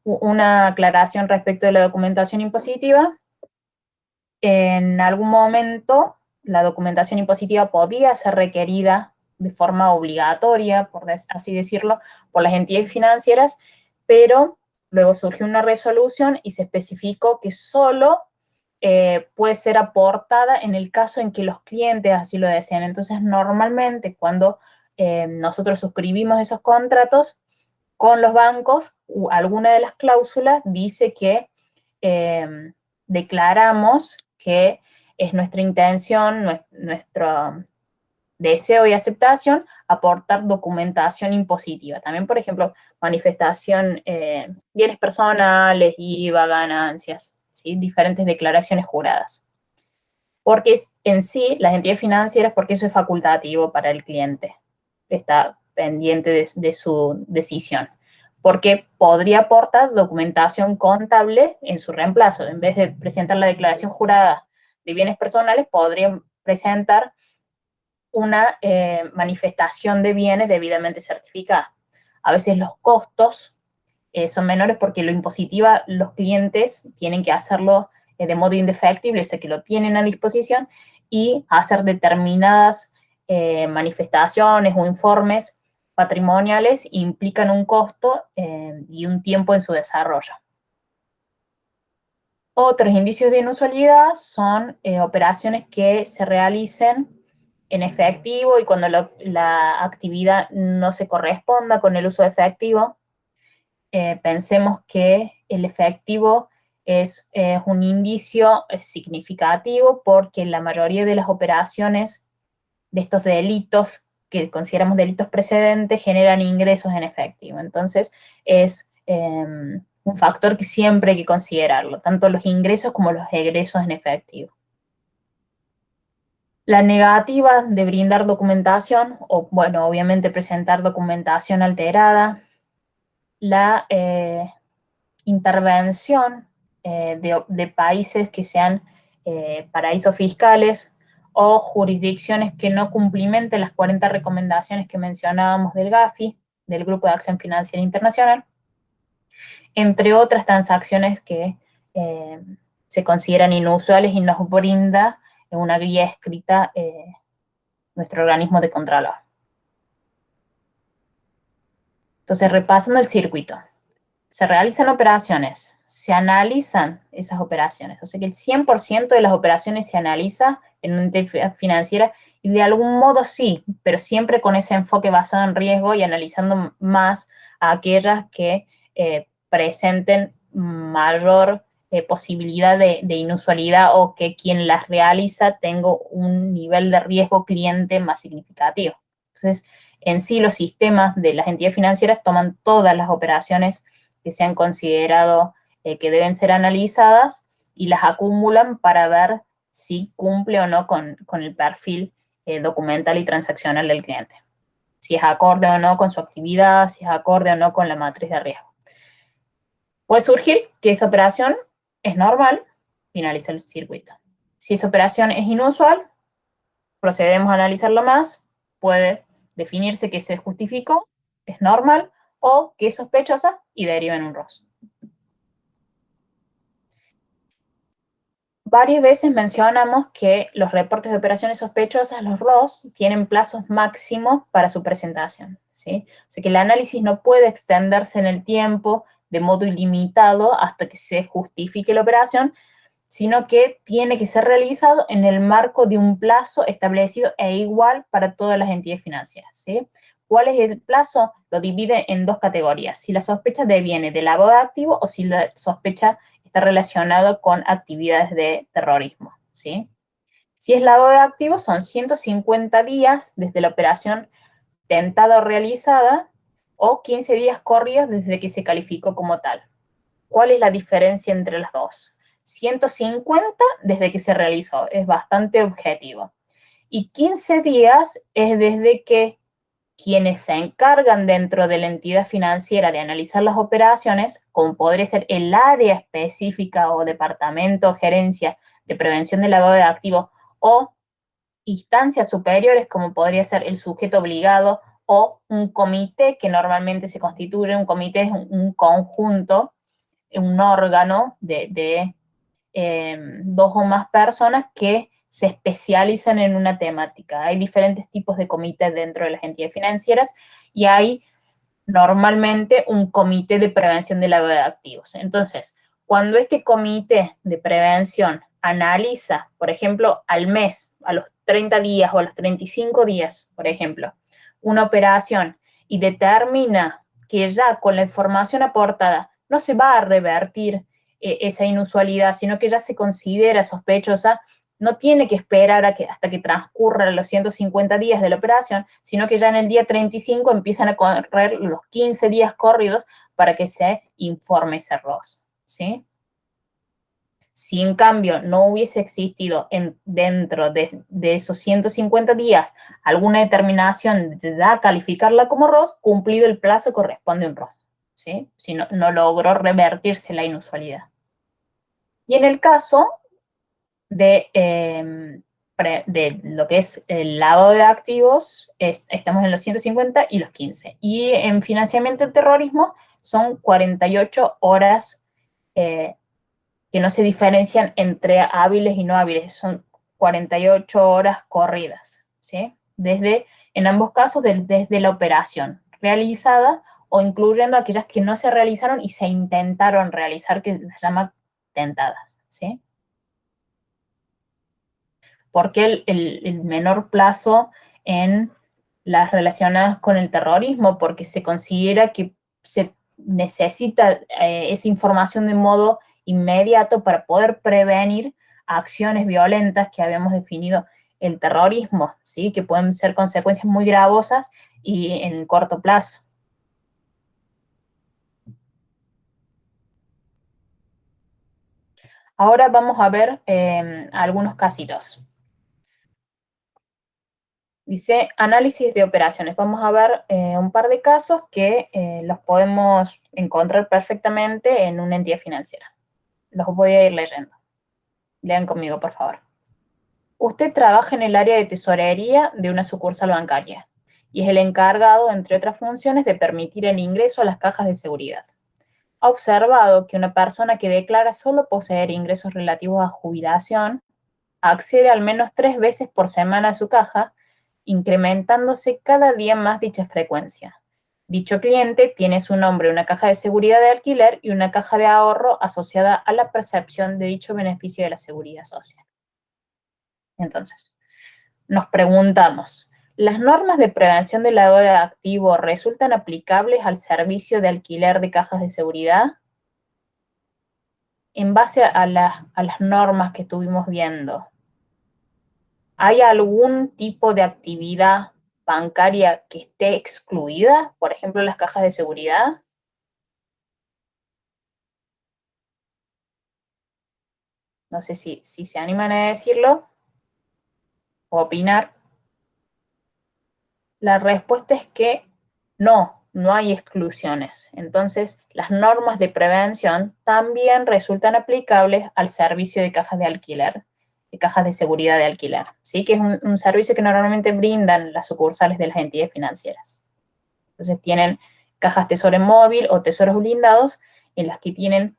Una aclaración respecto de la documentación impositiva. En algún momento, la documentación impositiva podía ser requerida de forma obligatoria, por así decirlo, por las entidades financieras, pero luego surgió una resolución y se especificó que solo puede ser aportada en el caso en que los clientes así lo desean. Entonces, normalmente cuando nosotros suscribimos esos contratos con los bancos, alguna de las cláusulas dice que declaramos que es nuestra intención, nuestro deseo y aceptación aportar documentación impositiva. También, por ejemplo, manifestación, bienes personales, IVA, ganancias, ¿sí? Diferentes declaraciones juradas. Porque en sí, las entidades financieras, porque eso es facultativo para el cliente. Está pendiente de su decisión, porque podría aportar documentación contable en su reemplazo. En vez de presentar la declaración jurada de bienes personales, podría presentar una manifestación de bienes debidamente certificada. A veces los costos son menores porque lo impositiva los clientes tienen que hacerlo de modo indefectible, o sea que lo tienen a disposición, y hacer determinadas manifestaciones o informes patrimoniales implican un costo y un tiempo en su desarrollo. Otros indicios de inusualidad son operaciones que se realicen en efectivo y cuando la actividad no se corresponda con el uso de efectivo. Pensemos que el efectivo es un indicio significativo porque la mayoría de las operaciones de estos delitos que consideramos delitos precedentes generan ingresos en efectivo. Entonces, es un factor que siempre hay que considerarlo, tanto los ingresos como los egresos en efectivo. La negativa de brindar documentación, o bueno, obviamente presentar documentación alterada, la intervención de países que sean paraísos fiscales o jurisdicciones que no cumplimenten las 40 recomendaciones que mencionábamos del GAFI, del Grupo de Acción Financiera Internacional, entre otras transacciones que se consideran inusuales y nos brinda una guía escrita nuestro organismo de control. Entonces, repasando el circuito, se realizan operaciones, se analizan esas operaciones, o sea que el 100% de las operaciones se analiza en una entidad financiera y de algún modo sí, pero siempre con ese enfoque basado en riesgo y analizando más a aquellas que presenten mayor posibilidad de inusualidad o que quien las realiza tenga un nivel de riesgo cliente más significativo. Entonces, en sí los sistemas de las entidades financieras toman todas las operaciones que se han considerado que deben ser analizadas y las acumulan para ver si cumple o no con el perfil documental y transaccional del cliente. Si es acorde o no con su actividad, si es acorde o no con la matriz de riesgo. Puede surgir que esa operación es normal, finaliza el circuito. Si esa operación es inusual, procedemos a analizarlo más, puede definirse que se justificó, es normal, o que es sospechosa y deriva en un ROS. Varias veces mencionamos que los reportes de operaciones sospechosas, los ROS, tienen plazos máximos para su presentación, ¿sí? O sea que el análisis no puede extenderse en el tiempo de modo ilimitado hasta que se justifique la operación, sino que tiene que ser realizado en el marco de un plazo establecido e igual para todas las entidades financieras, ¿sí? ¿Cuál es el plazo? Lo divide en dos categorías, si la sospecha deviene de lavado de activos o si la sospecha está relacionado con actividades de terrorismo, ¿sí? Si es lavado de activos, son 150 días desde la operación tentada o realizada o 15 días corridos desde que se calificó como tal. ¿Cuál es la diferencia entre las dos? 150 desde que se realizó, es bastante objetivo. Y 15 días es desde que quienes se encargan dentro de la entidad financiera de analizar las operaciones, como podría ser el área específica o departamento o gerencia de prevención del lavado de activos o instancias superiores, como podría ser el sujeto obligado o un comité que normalmente se constituye, un comité es un conjunto, un órgano de dos o más personas que se especializan en una temática. Hay diferentes tipos de comités dentro de las entidades financieras y hay normalmente un comité de prevención del lavado de activos. Entonces, cuando este comité de prevención analiza, por ejemplo, al mes, a los 30 días o a los 35 días, por ejemplo, una operación y determina que ya con la información aportada no se va a revertir esa inusualidad, sino que ya se considera sospechosa, no tiene que esperar hasta que transcurran los 150 días de la operación, sino que ya en el día 35 empiezan a correr los 15 días corridos para que se informe ese ROS, ¿sí? Si en cambio no hubiese existido dentro de esos 150 días alguna determinación de ya calificarla como ROS, cumplido el plazo corresponde a un ROS, ¿sí? Si no logró revertirse la inusualidad. Y en el caso de lo que es el lavado de activos, estamos en los 150 y los 15. Y en financiamiento del terrorismo son 48 horas que no se diferencian entre hábiles y no hábiles, son 48 horas corridas, ¿sí? En ambos casos, desde la operación realizada o incluyendo aquellas que no se realizaron y se intentaron realizar, que se llama tentadas, ¿sí? ¿Por qué el menor plazo en las relacionadas con el terrorismo? Porque se considera que se necesita esa información de modo inmediato para poder prevenir acciones violentas que habíamos definido el terrorismo, ¿sí? Que pueden ser consecuencias muy gravosas y en corto plazo. Ahora vamos a ver algunos casitos. Dice análisis de operaciones. Vamos a ver un par de casos que los podemos encontrar perfectamente en una entidad financiera. Los voy a ir leyendo. Lean conmigo, por favor. Usted trabaja en el área de tesorería de una sucursal bancaria y es el encargado, entre otras funciones, de permitir el ingreso a las cajas de seguridad. Ha observado que una persona que declara solo poseer ingresos relativos a jubilación accede al menos 3 veces por semana a su caja, incrementándose cada día más dicha frecuencia. Dicho cliente tiene su nombre una caja de seguridad de alquiler y una caja de ahorro asociada a la percepción de dicho beneficio de la seguridad social. Entonces, nos preguntamos, ¿las normas de prevención del lavado de activos resultan aplicables al servicio de alquiler de cajas de seguridad? En base a las normas que estuvimos viendo, ¿hay algún tipo de actividad bancaria que esté excluida? Por ejemplo, las cajas de seguridad. No sé si se animan a decirlo o opinar. La respuesta es que no hay exclusiones. Entonces, las normas de prevención también resultan aplicables al servicio de cajas de alquiler, de cajas de seguridad de alquiler, ¿sí? Que es un servicio que normalmente brindan las sucursales de las entidades financieras. Entonces, tienen cajas tesoro móvil o tesoros blindados en las que tienen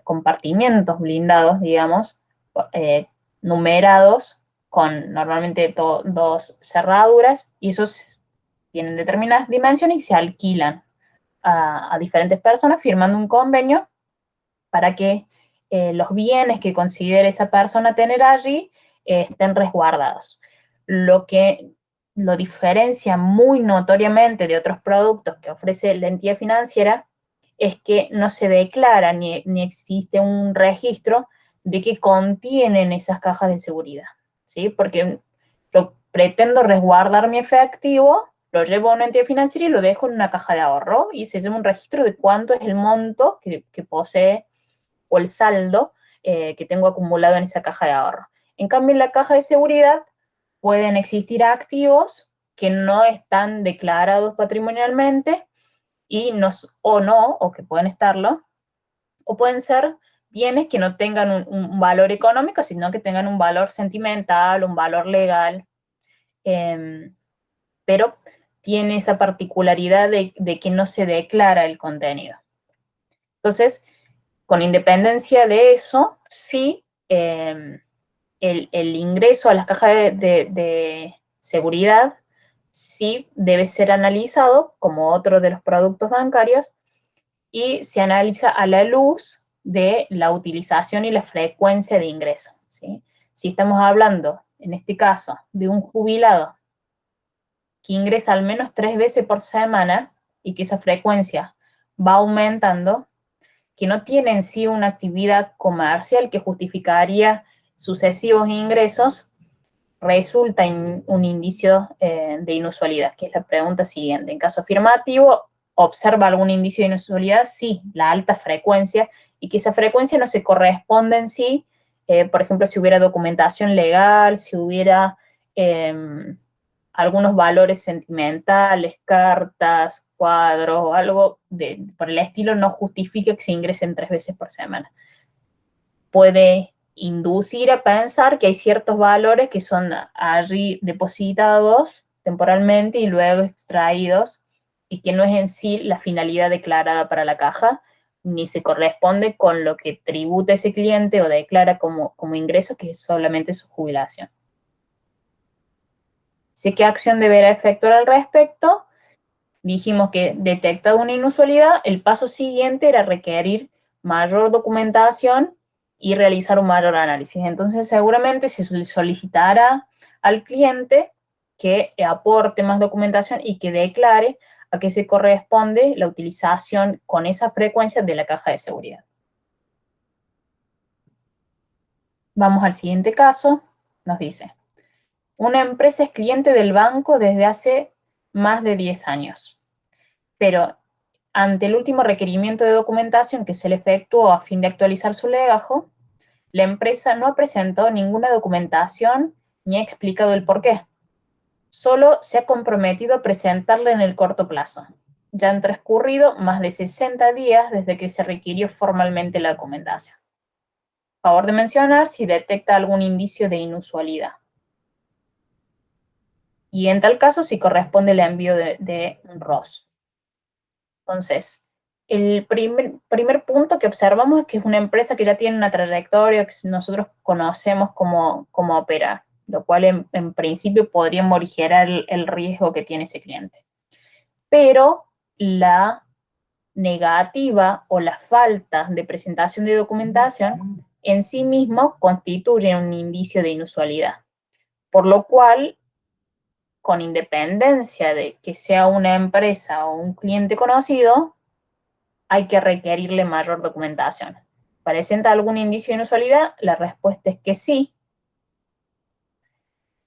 compartimientos blindados, digamos, numerados con normalmente dos cerraduras, y esos tienen determinadas dimensiones y se alquilan a diferentes personas firmando un convenio para que los bienes que considere esa persona tener allí estén resguardados. Lo que lo diferencia muy notoriamente de otros productos que ofrece la entidad financiera es que no se declara ni existe un registro de que contienen esas cajas de seguridad, ¿sí? Porque pretendo resguardar mi efectivo, lo llevo a una entidad financiera y lo dejo en una caja de ahorro y se lleva un registro de cuánto es el monto que posee o el saldo que tengo acumulado en esa caja de ahorro. En cambio, en la caja de seguridad pueden existir activos que no están declarados patrimonialmente y o que pueden estarlo, o pueden ser bienes que no tengan un valor económico, sino que tengan un valor sentimental, un valor legal, pero tiene esa particularidad de que no se declara el contenido. Entonces, con independencia de eso, sí, el ingreso a las cajas de seguridad sí debe ser analizado como otro de los productos bancarios y se analiza a la luz de la utilización y la frecuencia de ingreso, ¿sí? Si estamos hablando, en este caso, de un jubilado que ingresa al menos 3 veces por semana y que esa frecuencia va aumentando, que no tiene en sí una actividad comercial que justificaría sucesivos ingresos, resulta un indicio de inusualidad, que es la pregunta siguiente. En caso afirmativo, ¿observa algún indicio de inusualidad? Sí, la alta frecuencia, y que esa frecuencia no se corresponde en sí por ejemplo, si hubiera documentación legal, si hubiera algunos valores sentimentales, cartas, cuadros o algo por el estilo, no justifica que se ingresen 3 veces por semana. Puede inducir a pensar que hay ciertos valores que son allí depositados temporalmente y luego extraídos, y que no es en sí la finalidad declarada para la caja, ni se corresponde con lo que tributa ese cliente o declara como ingreso, que es solamente su jubilación. ¿Sí? ¿Qué acción deberá efectuar al respecto? Dijimos que detectado una inusualidad, el paso siguiente era requerir mayor documentación y realizar un mayor análisis. Entonces, seguramente se solicitará al cliente que aporte más documentación y que declare a qué se corresponde la utilización con esa frecuencia de la caja de seguridad. Vamos al siguiente caso. Nos dice: una empresa es cliente del banco desde hace más de 10 años, pero ante el último requerimiento de documentación que se le efectuó a fin de actualizar su legajo, la empresa no ha presentado ninguna documentación ni ha explicado el porqué. Solo se ha comprometido a presentarla en el corto plazo. Ya han transcurrido más de 60 días desde que se requirió formalmente la documentación. Favor de mencionar si detecta algún indicio de inusualidad. Y en tal caso, si corresponde el envío de un ROS. Entonces, el primer punto que observamos es que es una empresa que ya tiene una trayectoria que nosotros conocemos cómo opera, lo cual en principio podría morigerar el riesgo que tiene ese cliente. Pero la negativa o la falta de presentación de documentación en sí mismo constituye un indicio de inusualidad, por lo cual, con independencia de que sea una empresa o un cliente conocido, hay que requerirle mayor documentación. ¿Presenta algún indicio de inusualidad? La respuesta es que sí.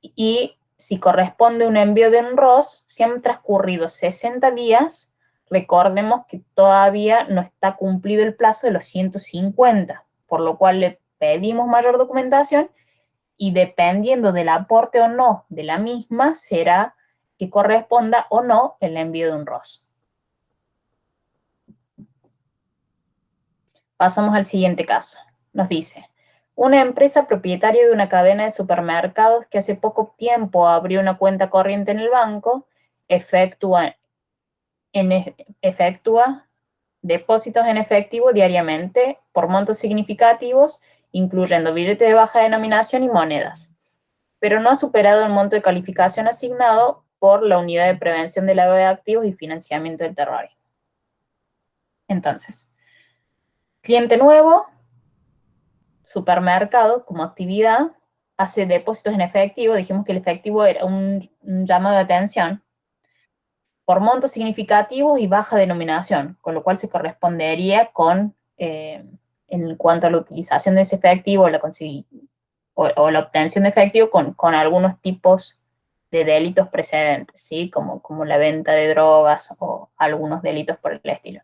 Y si corresponde un envío de un ROS, si han transcurrido 60 días, recordemos que todavía no está cumplido el plazo de los 150, por lo cual le pedimos mayor documentación y dependiendo del aporte o no de la misma, será que corresponda o no el envío de un ROS. Pasamos al siguiente caso. Nos dice: una empresa propietaria de una cadena de supermercados que hace poco tiempo abrió una cuenta corriente en el banco, efectúa depósitos en efectivo diariamente por montos significativos, incluyendo billetes de baja denominación y monedas, pero no ha superado el monto de calificación asignado por la Unidad de Prevención del Lavado de Activos y Financiamiento del Terrorismo. Entonces, cliente nuevo, supermercado como actividad, hace depósitos en efectivo. Dijimos que el efectivo era un llamado de atención por montos significativos y baja denominación, con lo cual se correspondería con, en cuanto a la utilización de ese efectivo o la obtención de efectivo, con algunos tipos de delitos precedentes, ¿sí? Como la venta de drogas o algunos delitos por el estilo.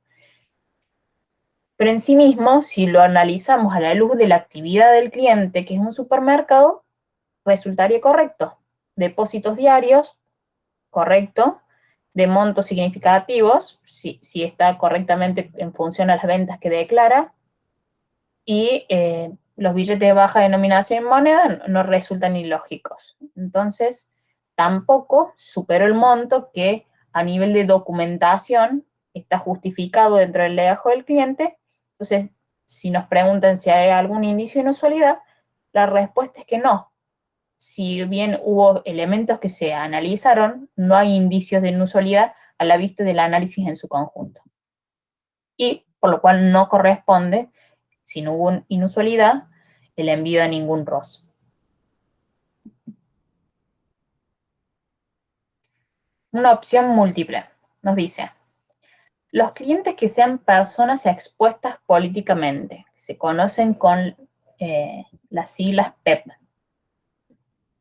Pero en sí mismo, si lo analizamos a la luz de la actividad del cliente, que es un supermercado, resultaría correcto. Depósitos diarios, correcto. De montos significativos, si está correctamente en función a las ventas que declara. Y los billetes de baja denominación en moneda no resultan ilógicos. Entonces, tampoco superó el monto que a nivel de documentación está justificado dentro del legajo del cliente. Entonces, si nos preguntan si hay algún indicio de inusualidad, la respuesta es que no. Si bien hubo elementos que se analizaron, no hay indicios de inusualidad a la vista del análisis en su conjunto. Y por lo cual no corresponde, si no hubo inusualidad, el envío de ningún ROS. Una opción múltiple. Nos dice: los clientes que sean personas expuestas políticamente, se conocen con las siglas PEP.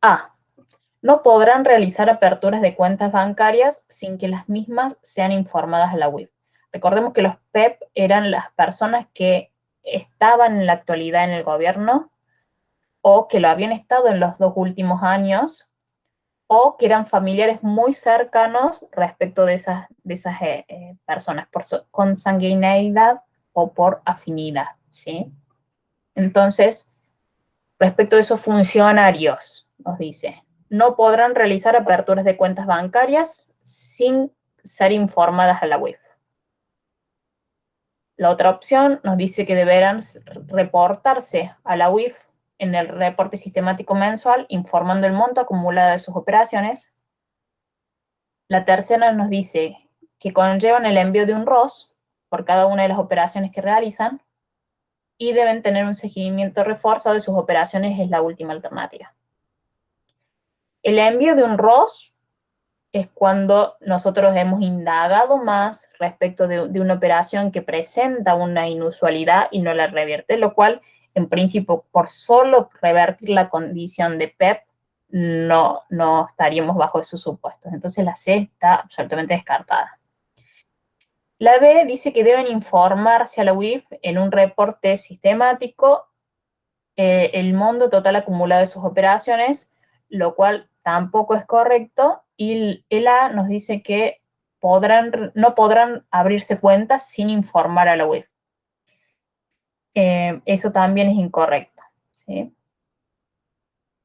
A. No podrán realizar aperturas de cuentas bancarias sin que las mismas sean informadas a la UIF. Recordemos que los PEP eran las personas que estaban en la actualidad en el gobierno, o que lo habían estado en los 2 últimos años, o que eran familiares muy cercanos respecto de esas personas, por consanguineidad o por afinidad, ¿sí? Entonces, respecto de esos funcionarios, nos dice, no podrán realizar aperturas de cuentas bancarias sin ser informadas a la UIF. La otra opción nos dice que deberán reportarse a la UIF en el reporte sistemático mensual informando el monto acumulado de sus operaciones. La tercera nos dice que conllevan el envío de un ROS por cada una de las operaciones que realizan y deben tener un seguimiento reforzado de sus operaciones, es la última alternativa. El envío de un ROS es cuando nosotros hemos indagado más respecto de una operación que presenta una inusualidad y no la revierte, lo cual, en principio, por solo revertir la condición de PEP, no estaríamos bajo esos supuestos. Entonces la C está absolutamente descartada. La B dice que deben informarse a la UIF en un reporte sistemático el monto total acumulado de sus operaciones, lo cual tampoco es correcto, y el A nos dice que no podrán abrirse cuentas sin informar a la UIF. Eso también es incorrecto, ¿sí?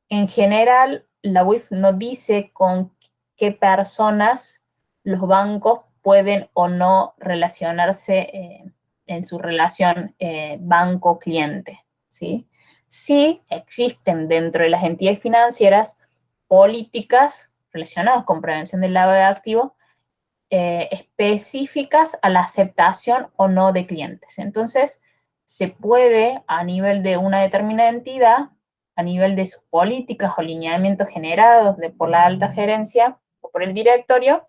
En general, la UIF no dice con qué personas los bancos pueden o no relacionarse en su relación banco-cliente, ¿sí? Sí existen dentro de las entidades financieras políticas relacionadas con prevención del lavado de activos específicas a la aceptación o no de clientes. Entonces, se puede, a nivel de una determinada entidad, a nivel de sus políticas o lineamientos generados por la alta gerencia o por el directorio,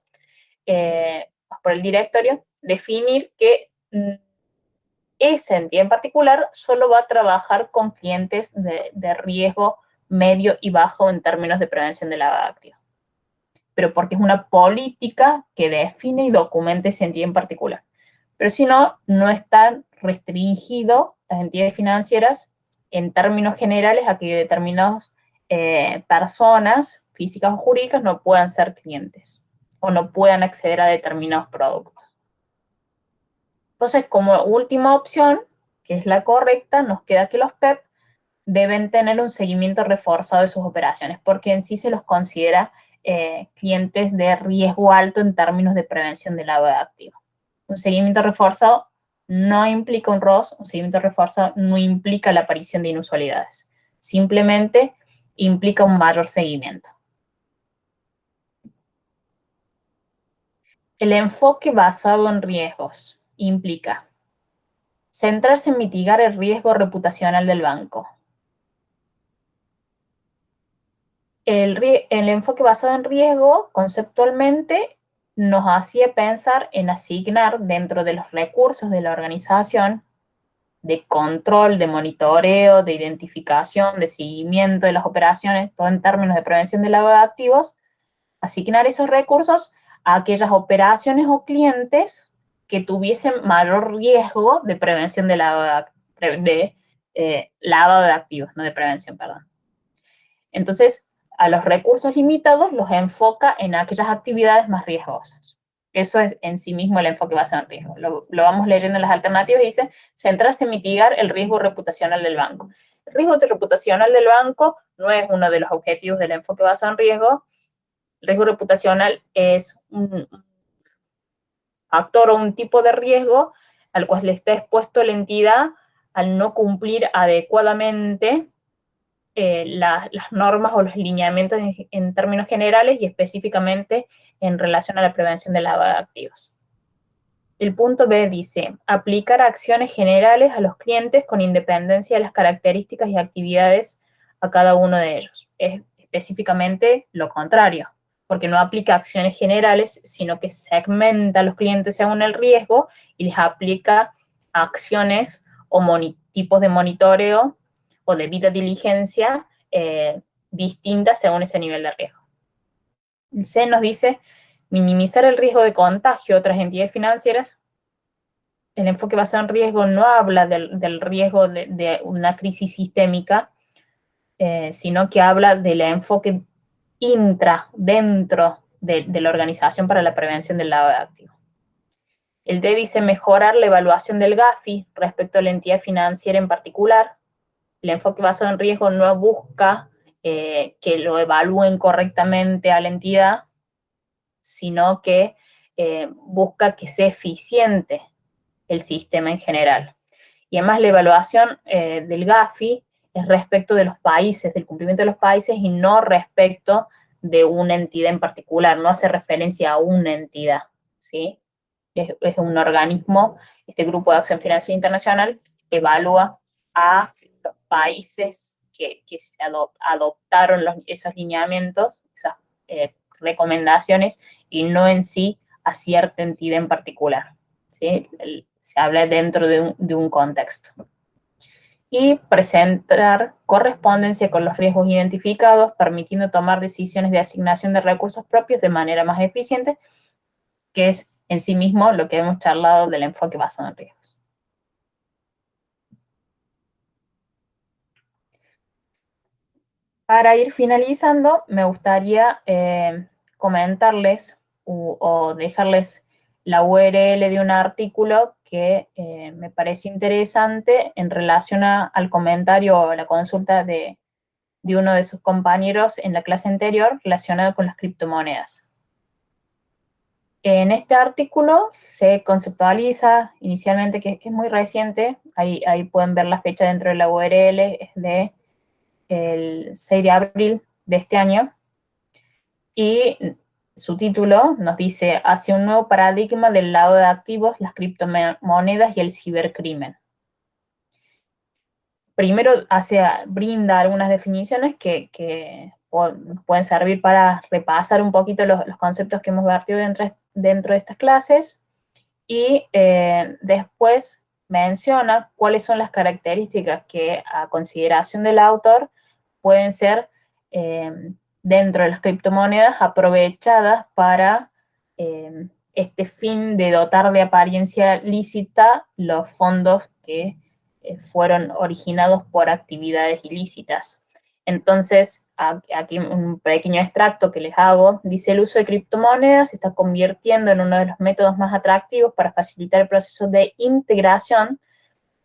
definir que esa entidad en particular solo va a trabajar con clientes de riesgo medio y bajo en términos de prevención de lavado de activos. Pero porque es una política que define y documenta esa entidad en particular. Pero si no, no está restringido las entidades financieras en términos generales a que determinadas personas, físicas o jurídicas, no puedan ser clientes o no puedan acceder a determinados productos. Entonces, como última opción, que es la correcta, nos queda que los PEP deben tener un seguimiento reforzado de sus operaciones, porque en sí se los considera clientes de riesgo alto en términos de prevención del lavado de activos. Un seguimiento reforzado no implica un ROS, un seguimiento reforzado no implica la aparición de inusualidades, simplemente implica un mayor seguimiento. El enfoque basado en riesgos implica centrarse en mitigar el riesgo reputacional del banco. El enfoque basado en riesgo, conceptualmente, nos hacía pensar en asignar dentro de los recursos de la organización de control, de monitoreo, de identificación, de seguimiento de las operaciones, todo en términos de prevención de lavado de activos, asignar esos recursos a aquellas operaciones o clientes que tuviesen mayor riesgo de prevención de lavado de activos, no de prevención, perdón. Entonces, a los recursos limitados los enfoca en aquellas actividades más riesgosas. Eso es en sí mismo el enfoque basado en riesgo. Lo vamos leyendo en las alternativas y dice, centrarse en mitigar el riesgo reputacional del banco. El riesgo reputacional del banco no es uno de los objetivos del enfoque basado en riesgo. El riesgo reputacional es un factor o un tipo de riesgo al cual le está expuesto la entidad al no cumplir adecuadamente las normas o los lineamientos en términos generales y específicamente en relación a la prevención del lavado de activos. El punto B dice, aplicar acciones generales a los clientes con independencia de las características y actividades a cada uno de ellos. Es específicamente lo contrario, porque no aplica acciones generales, sino que segmenta a los clientes según el riesgo y les aplica acciones o tipos de monitoreo o debida diligencia distintas según ese nivel de riesgo. El C nos dice minimizar el riesgo de contagio a otras entidades financieras. El enfoque basado en riesgo no habla del riesgo de una crisis sistémica, sino que habla del enfoque dentro de la Organización para la Prevención del Lavado de Activos. El D dice mejorar la evaluación del GAFI respecto a la entidad financiera en particular. El enfoque basado en riesgo no busca que lo evalúen correctamente a la entidad, sino que busca que sea eficiente el sistema en general. Y además la evaluación del GAFI es respecto de los países, del cumplimiento de los países y no respecto de una entidad en particular, no hace referencia a una entidad, ¿sí? Es un organismo, este Grupo de Acción Financiera Internacional evalúa a los países que se adoptaron esos lineamientos, esas recomendaciones, y no en sí a cierta entidad en particular, ¿sí? Se habla dentro de un contexto. Y presentar correspondencia con los riesgos identificados, permitiendo tomar decisiones de asignación de recursos propios de manera más eficiente, que es en sí mismo lo que hemos charlado del enfoque basado en riesgos. Para ir finalizando, me gustaría comentarles o dejarles la URL de un artículo que me parece interesante en relación al comentario o la consulta de uno de sus compañeros en la clase anterior relacionado con las criptomonedas. En este artículo se conceptualiza inicialmente, que es muy reciente, ahí pueden ver la fecha dentro de la URL, es de el 6 de abril de este año, y su título nos dice hacia un nuevo paradigma del lado de activos, las criptomonedas y el cibercrimen. Primero brinda algunas definiciones que pueden servir para repasar un poquito los conceptos que hemos vertido dentro de estas clases, y después menciona cuáles son las características que a consideración del autor pueden ser dentro de las criptomonedas aprovechadas para este fin de dotar de apariencia lícita los fondos que fueron originados por actividades ilícitas. Entonces, aquí un pequeño extracto que les hago, dice: el uso de criptomonedas se está convirtiendo en uno de los métodos más atractivos para facilitar el proceso de integración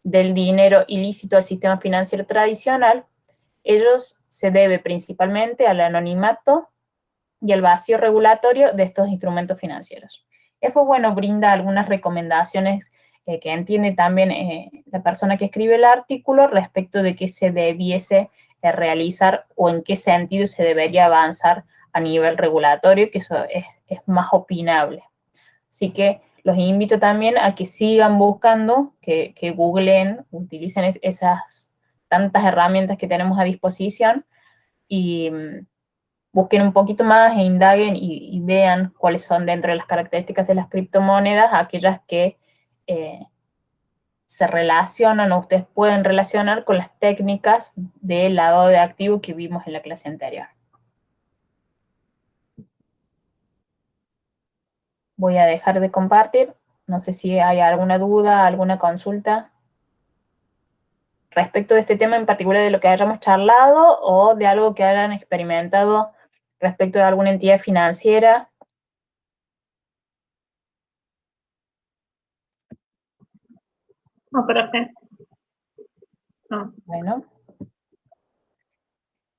del dinero ilícito al sistema financiero tradicional. Ellos se debe principalmente al anonimato y al vacío regulatorio de estos instrumentos financieros. Eso, bueno, brinda algunas recomendaciones que entiende también la persona que escribe el artículo respecto de qué se debiese realizar o en qué sentido se debería avanzar a nivel regulatorio, que eso es más opinable. Así que los invito también a que sigan buscando, que googleen, utilicen esas tantas herramientas que tenemos a disposición y busquen un poquito más e indaguen y vean cuáles son dentro de las características de las criptomonedas aquellas que se relacionan o ustedes pueden relacionar con las técnicas de lavado de activos que vimos en la clase anterior. Voy a dejar de compartir. No sé si hay alguna duda, alguna consulta respecto de este tema en particular, de lo que hayamos charlado o de algo que hayan experimentado respecto de alguna entidad financiera. No, profe. No. Bueno.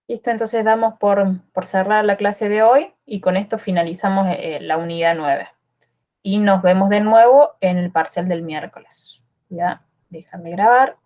Listo, entonces damos por cerrar la clase de hoy y con esto finalizamos la unidad 9. Y nos vemos de nuevo en el parcial del miércoles. Ya, déjame grabar.